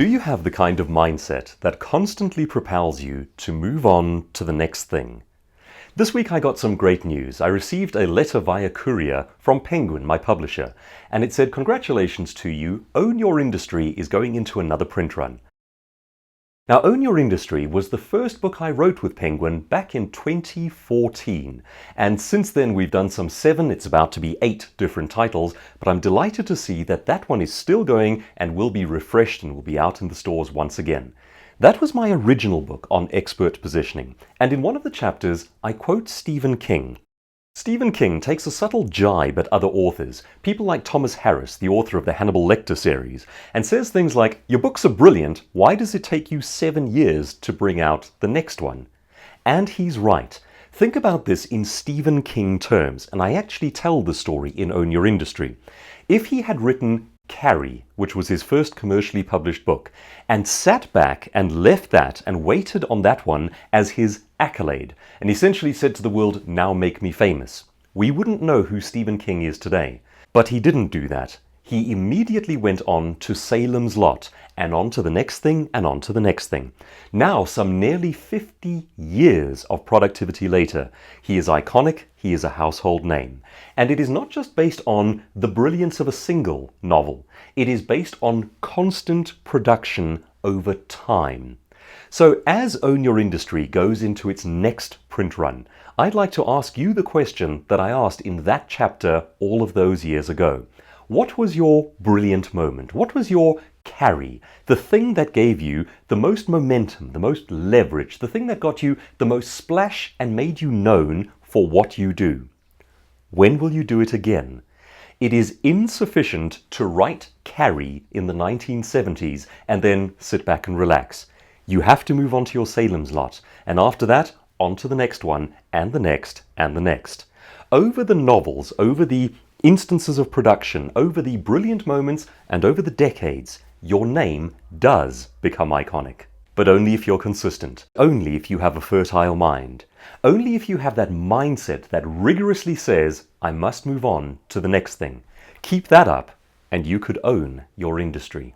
Do you have the kind of mindset that constantly propels you to move on to the next thing? This week I got some great news. I received a letter via courier from Penguin, my publisher, and it said, "Congratulations to you, Own Your Industry is going into another print run." Now, Own Your Industry was the first book I wrote with Penguin back in 2014, and since then we've done some 7, it's about to be 8 different titles, but I'm delighted to see that that one is still going and will be refreshed and will be out in the stores once again. That was my original book on expert positioning, and in one of the chapters I quote Stephen King. Stephen King takes a subtle jibe at other authors, people like Thomas Harris, the author of the Hannibal Lecter series, and says things like, "Your books are brilliant, why does it take you 7 years to bring out the next one?" And he's right. Think about this in Stephen King terms, and I actually tell the story in Own Your Industry. If he had written Carrie, which was his first commercially published book, and sat back and left that and waited on that one as his accolade, and essentially said to the world, "Now make me famous," we wouldn't know who Stephen King is today. But he didn't do that. He immediately went on to Salem's Lot, and on to the next thing, and on to the next thing. Now, some nearly 50 years of productivity later, he is iconic, he is a household name. And it is not just based on the brilliance of a single novel, it is based on constant production over time. So as Own Your Industry goes into its next print run, I'd like to ask you the question that I asked in that chapter all of those years ago. What was your brilliant moment? What was your Carrie? The thing that gave you the most momentum, the most leverage, the thing that got you the most splash and made you known for what you do. When will you do it again? It is insufficient to write Carrie in the 1970s and then sit back and relax. You have to move on to your Salem's Lot, and after that, on to the next one, and the next, and the next. Over the novels, over the instances of production, over the brilliant moments, and over the decades, your name does become iconic. But only if you're consistent. Only if you have a fertile mind. Only if you have that mindset that rigorously says, "I must move on to the next thing." Keep that up, and you could own your industry.